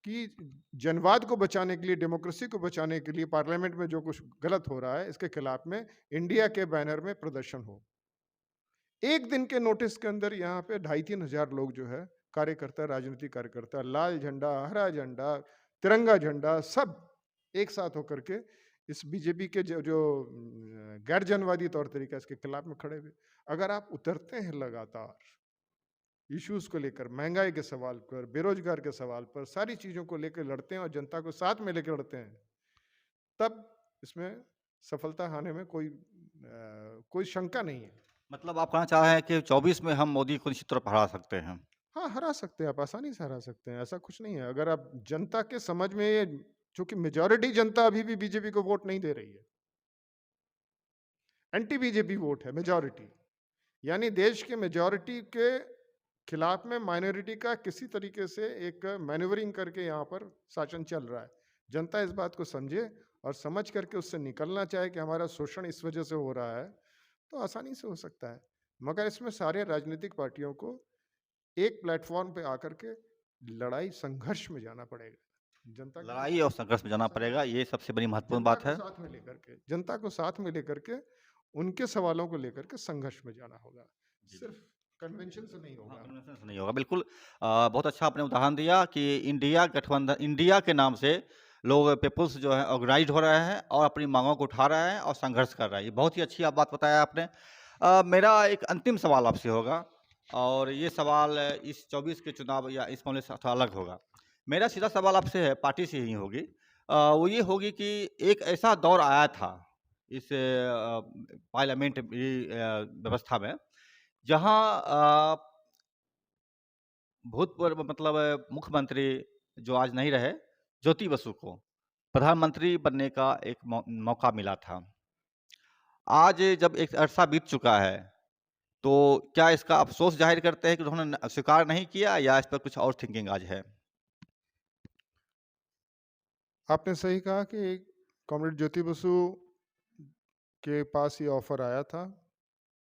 कि जनवाद को बचाने के लिए, डेमोक्रेसी को बचाने के लिए पार्लियामेंट में जो कुछ गलत हो रहा है इसके खिलाफ में इंडिया के बैनर में प्रदर्शन हो। एक दिन के नोटिस के अंदर यहाँ पे 2,500-3 हजार लोग जो है कार्यकर्ता, राजनीतिक कार्यकर्ता, लाल झंडा, हरा झंडा, तिरंगा झंडा, सब एक साथ होकर के इस बीजेपी के जो गैर जनवादी तौर तरीका इसके खिलाफ में खड़े हुए। अगर आप उतरते हैं लगातार इश्यूज को लेकर, महंगाई के सवाल पर, बेरोजगार के सवाल पर, सारी चीजों को लेकर लड़ते हैं और जनता को साथ में लेकर लड़ते हैं, तब इसमें सफलता आने में कोई शंका नहीं है। मतलब आप कहना चाह रहे हैं कि 24 में हम मोदी को निश्चित तौर पर हरा सकते हैं? हाँ, हरा सकते हैं आप, आसानी से हरा सकते हैं, ऐसा कुछ नहीं है। अगर आप जनता के समझ में ये, चूंकि मेजॉरिटी जनता अभी भी बीजेपी को वोट नहीं दे रही है, एंटी बीजेपी वोट है मेजॉरिटी, यानी देश के मेजॉरिटी के खिलाफ में माइनॉरिटी का किसी तरीके से एक मैन्यूवरिंग करके यहाँ पर शासन चल रहा है। जनता इस बात को समझे और समझ करके उससे निकलना चाहे कि हमारा शोषण इस वजह से हो रहा है, तो आसानी से हो सकता है। मगर इसमें सारे राजनीतिक पार्टियों को एक प्लेटफॉर्म पे आकर के लड़ाई संघर्ष में जाना पड़ेगा। जनता लड़ाई और संघर्ष में जाना पड़ेगा, ये सबसे बड़ी महत्वपूर्ण बात है। साथ में लेकर के, जनता को साथ में लेकर के, उनके सवालों को लेकर के संघर्ष में जाना होगा, सिर्फ कन्वेंशन से नहीं होगा। कन्वेंशन से नहीं होगा, बिल्कुल। बहुत अच्छा आपने उदाहरण दिया कि इंडिया गठबंधन, इंडिया के नाम से लोग पीपुल्स जो है ऑर्गेनाइज हो रहे हैं और अपनी मांगों को उठा रहे हैं और संघर्ष कर रहे हैं। ये बहुत ही अच्छी आप बात बताया आपने। मेरा एक अंतिम सवाल आपसे होगा और ये सवाल इस 24 के चुनाव या इस मामले से थोड़ा अलग होगा। मेरा सीधा सवाल आपसे है, पार्टी से ही होगी। वो ये होगी कि एक ऐसा दौर आया था इस पार्लियामेंट व्यवस्था में, जहाँ भूतपूर्व मतलब मुख्यमंत्री जो आज नहीं रहे, ज्योति बसु को प्रधानमंत्री बनने का एक मौका मिला था। आज जब एक अरसा बीत चुका है, तो क्या इसका अफसोस जाहिर करते हैं कि उन्होंने स्वीकार नहीं किया या इस पर कुछ और थिंकिंग आज है? आपने सही कहा कि कॉमरेड ज्योति बसु के पास ये ऑफर आया था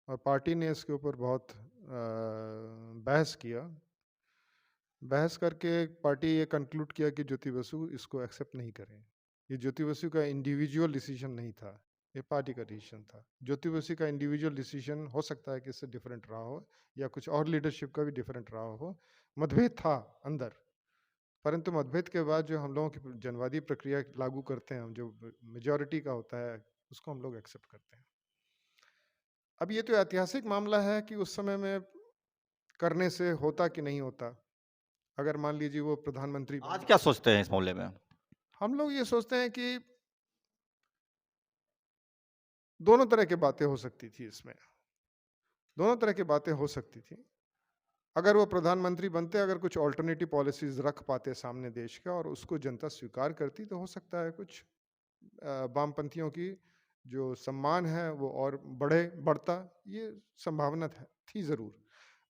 और पार्टी ने इसके ऊपर बहुत बहस किया। बहस करके पार्टी ये कंक्लूड किया कि ज्योति बसु इसको एक्सेप्ट नहीं करें। ये ज्योति बसु का इंडिविजुअल डिसीजन नहीं था, ये पार्टी का डिसीजन था। ज्योति बसु का इंडिविजुअल डिसीजन हो सकता है कि इससे डिफरेंट रहा हो या कुछ और लीडरशिप का भी डिफरेंट रहा हो, मतभेद था अंदर, परंतु मतभेद के बाद जो हम लोगों की जनवादी प्रक्रिया लागू करते हैं, जो मेजॉरिटी का होता है, उसको हम लोग एक्सेप्ट करते हैं। अब ये तो ऐतिहासिक मामला है कि उस समय में करने से होता कि नहीं होता। अगर मान लीजिए वो प्रधानमंत्री, आज क्या सोचते हैं इस मामले में? हम लोग ये सोचते हैं कि दोनों तरह की बातें हो सकती थी इसमें, दोनों तरह की बातें हो सकती थी। अगर वो प्रधानमंत्री बनते, अगर कुछ ऑल्टरनेटिव पॉलिसीज रख पाते सामने देश का और उसको जनता स्वीकार करती, तो हो सकता है कुछ वामपंथियों की जो सम्मान है वो और बढ़ता, ये संभावना थी ज़रूर।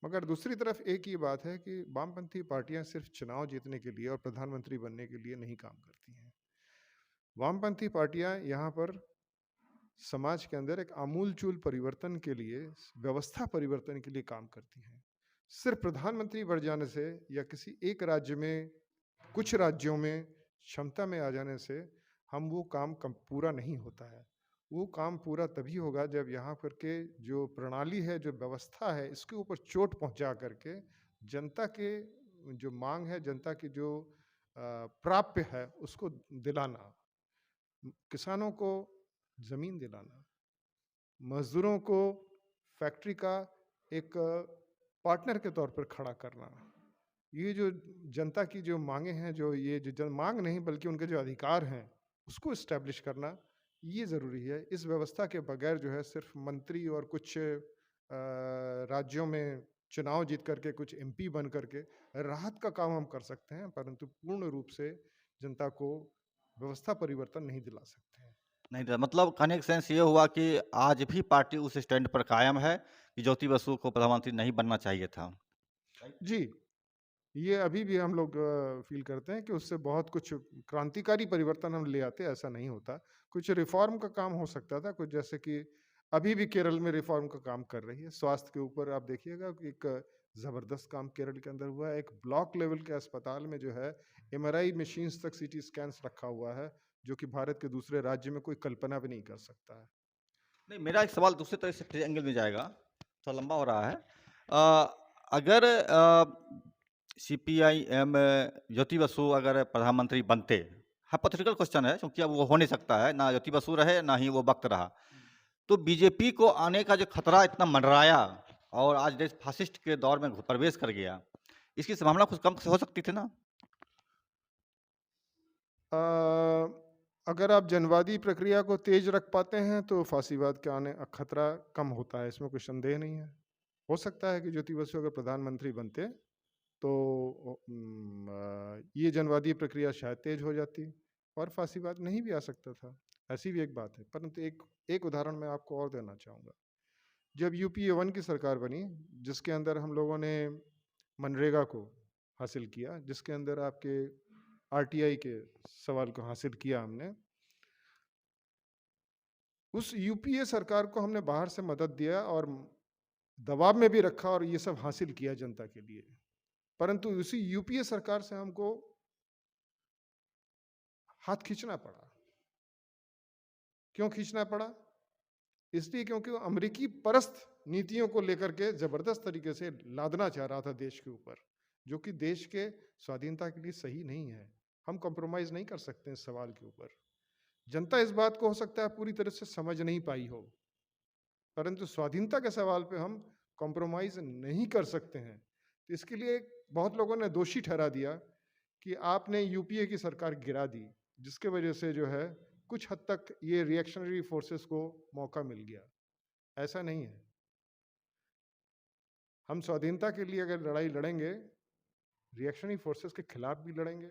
मगर दूसरी तरफ एक ही बात है कि वामपंथी पार्टियां सिर्फ चुनाव जीतने के लिए और प्रधानमंत्री बनने के लिए नहीं काम करती हैं। वामपंथी पार्टियां यहाँ पर समाज के अंदर एक आमूलचूल परिवर्तन के लिए, व्यवस्था परिवर्तन के लिए काम करती हैं। सिर्फ प्रधानमंत्री बढ़ जाने से या किसी एक राज्य में, कुछ राज्यों में क्षमता में आ जाने से हम वो काम पूरा नहीं होता है। वो काम पूरा तभी होगा जब यहाँ पर के जो प्रणाली है, जो व्यवस्था है, इसके ऊपर चोट पहुँचा करके जनता के जो मांग है, जनता की जो प्राप्य है, उसको दिलाना। किसानों को ज़मीन दिलाना, मजदूरों को फैक्ट्री का एक पार्टनर के तौर पर खड़ा करना, ये जो जनता की जो मांगे हैं, जो ये जो मांग नहीं बल्कि उनके जो अधिकार हैं उसको इस्टेब्लिश करना, ये ज़रूरी है। इस व्यवस्था के बगैर जो है सिर्फ मंत्री और कुछ राज्यों में चुनाव जीत करके कुछ एमपी बन करके राहत का काम हम कर सकते हैं, परंतु पूर्ण रूप से जनता को व्यवस्था परिवर्तन नहीं दिला सकते हैं। नहीं था, मतलब कहने का सेंस ये हुआ कि आज भी पार्टी उस स्टैंड पर कायम है कि ज्योति बसु को प्रधानमंत्री नहीं बनना चाहिए था। जी, ये अभी भी हम लोग फ़ील करते हैं कि उससे बहुत कुछ क्रांतिकारी परिवर्तन हम ले आते, ऐसा नहीं होता। कुछ रिफ़ॉर्म का काम हो सकता था, कुछ जैसे कि अभी भी केरल में रिफ़ॉर्म का काम कर रही है। स्वास्थ्य के ऊपर आप देखिएगा कि एक ज़बरदस्त काम केरल के अंदर हुआ है। एक ब्लॉक लेवल के अस्पताल में जो है एमआरआई मशीन्स तक सीटी स्कैन्स रखा हुआ है, जो कि भारत के दूसरे राज्य में कोई कल्पना भी नहीं कर सकता है। नहीं, मेरा एक सवाल दूसरे तरह से एंगल में जाएगा, थोड़ा लंबा हो रहा है। अगर सीपीआईएम ज्योति बसु अगर प्रधानमंत्री बनते, हाइपोथेटिकल क्वेश्चन है क्योंकि अब वो हो नहीं सकता है, ना ज्योति बसु रहे ना ही वो वक्त रहा, तो बीजेपी को आने का जो खतरा इतना मंडराया और आज देश फासिस्ट के दौर में प्रवेश कर गया, इसकी संभावना कुछ कम हो सकती थी ना? अगर आप जनवादी प्रक्रिया को तेज रख पाते हैं तो फांसीवाद के आने खतरा कम होता है, इसमें कोई संदेह नहीं है। हो सकता है कि ज्योति बसु अगर प्रधानमंत्री बनते तो ये जनवादी प्रक्रिया शायद तेज हो जाती और फांसीवाद नहीं भी आ सकता था, ऐसी भी एक बात है। परंतु एक उदाहरण मैं आपको और देना चाहूँगा। जब यूपीए 1 की सरकार बनी, जिसके अंदर हम लोगों ने मनरेगा को हासिल किया, जिसके अंदर आपके आरटीआई के सवाल को हासिल किया हमने, उस यूपीए सरकार को हमने बाहर से मदद दिया और दबाव में भी रखा और ये सब हासिल किया जनता के लिए। परंतु उसी यूपीए सरकार से हमको हाथ खींचना पड़ा। क्यों खींचना पड़ा? इसलिए क्योंकि वो अमेरिकी परस्त नीतियों को लेकर के जबरदस्त तरीके से लादना चाह रहा था देश के ऊपर, जो कि देश के स्वाधीनता के लिए सही नहीं है। हम कॉम्प्रोमाइज नहीं कर सकते इस सवाल के ऊपर। जनता इस बात को हो सकता है पूरी तरह से समझ नहीं पाई हो, परंतु स्वाधीनता के सवाल पे हम कॉम्प्रोमाइज नहीं कर सकते हैं। तो इसके लिए बहुत लोगों ने दोषी ठहरा दिया कि आपने यूपीए की सरकार गिरा दी, जिसके वजह से जो है कुछ हद तक ये रिएक्शनरी फोर्सेस को मौका मिल गया। ऐसा नहीं है। हम स्वाधीनता के लिए अगर लड़ाई लड़ेंगे, रिएक्शनरी फोर्सेस के खिलाफ भी लड़ेंगे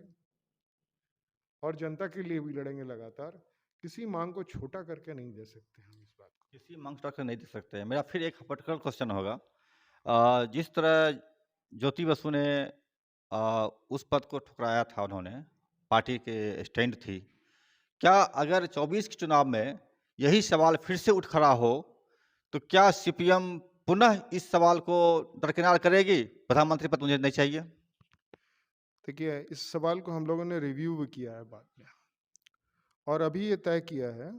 और जनता के लिए भी लड़ेंगे लगातार। किसी मांग को छोटा करके नहीं दे सकते हम इस बात को। किसी मांग स्ट्रक्चर नहीं दे सकते हैं। मेरा फिर एक पर्टिकुलर क्वेश्चन होगा, जिस तरह ज्योति बसु ने उस पद को ठुकराया था, उन्होंने पार्टी के स्टैंड थी, क्या अगर 24 के चुनाव में यही सवाल फिर से उठ खड़ा हो तो क्या सीपीएम पुनः इस सवाल को दरकिनार करेगी, प्रधानमंत्री पद मुझे नहीं चाहिए? देखिए, इस सवाल को हम लोगों ने रिव्यू भी किया है बाद में और अभी ये तय किया है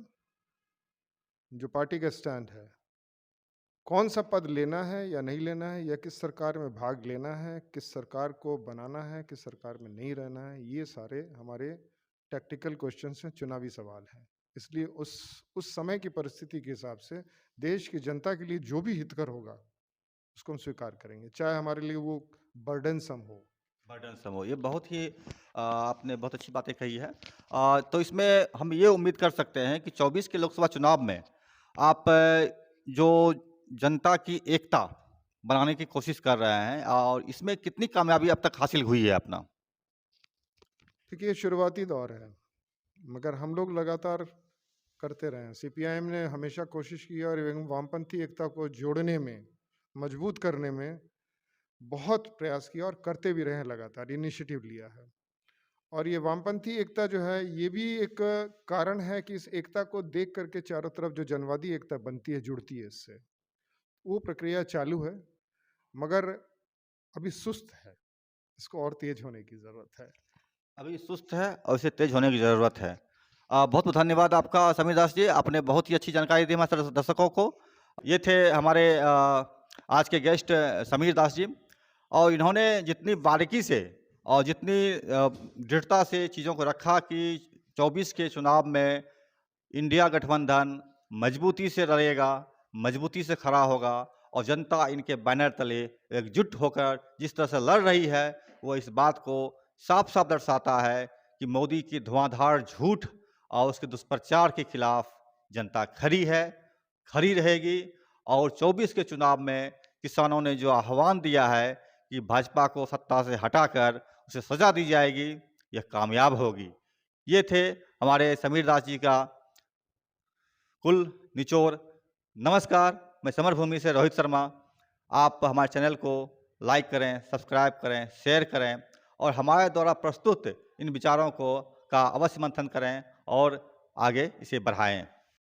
जो पार्टी का स्टैंड है, कौन सा पद लेना है या नहीं लेना है, या किस सरकार में भाग लेना है, किस सरकार को बनाना है, किस सरकार में नहीं रहना है, ये सारे हमारे टैक्टिकल क्वेश्चंस हैं, चुनावी सवाल हैं। इसलिए उस समय की परिस्थिति के हिसाब से देश की जनता के लिए जो भी हितकर होगा उसको हम स्वीकार करेंगे, चाहे हमारे लिए वो बर्डनसम हो। बर्डनसम हो, ये बहुत ही आपने बहुत अच्छी बातें कही है। तो इसमें हम ये उम्मीद कर सकते हैं कि 24 के लोकसभा चुनाव में आप जो जनता की एकता बनाने की कोशिश कर रहे हैं और इसमें कितनी कामयाबी अब तक हासिल हुई है अपना? देखिए, शुरुआती दौर है, मगर हम लोग लगातार करते रहे हैं। सीपीआईएम ने हमेशा कोशिश की और वामपंथी एकता को जोड़ने में, मजबूत करने में बहुत प्रयास किया और करते भी रहे हैं, लगातार इनिशिएटिव लिया है। और ये वामपंथी एकता जो है, ये भी एक कारण है कि इस एकता को देख करके चारों तरफ जो जनवादी एकता बनती है, जुड़ती है इससे, वो प्रक्रिया चालू है, मगर अभी सुस्त है, इसको और तेज होने की ज़रूरत है। अभी सुस्त है और इसे तेज होने की ज़रूरत है। बहुत बहुत धन्यवाद आपका समीर दास जी, आपने बहुत ही अच्छी जानकारी दी हमारे दर्शकों को। ये थे हमारे आज के गेस्ट समीर दास जी, और इन्होंने जितनी बारीकी से और जितनी दृढ़ता से चीज़ों को रखा कि 24 के चुनाव में इंडिया गठबंधन मजबूती से लड़ेगा, मजबूती से खड़ा होगा और जनता इनके बैनर तले एकजुट होकर जिस तरह से लड़ रही है, वो इस बात को साफ साफ दर्शाता है कि मोदी की धुआंधार झूठ और उसके दुष्प्रचार के खिलाफ जनता खड़ी है, खड़ी रहेगी। और 24 के चुनाव में किसानों ने जो आह्वान दिया है कि भाजपा को सत्ता से हटाकर उसे सजा दी जाएगी, यह कामयाब होगी। ये थे हमारे समीर दास जी का कुल निचोड़। नमस्कार, मैं समर भूमि से रोहित शर्मा। आप हमारे चैनल को लाइक करें, सब्सक्राइब करें, शेयर करें और हमारे द्वारा प्रस्तुत इन विचारों को का अवश्य मंथन करें और आगे इसे बढ़ाएं।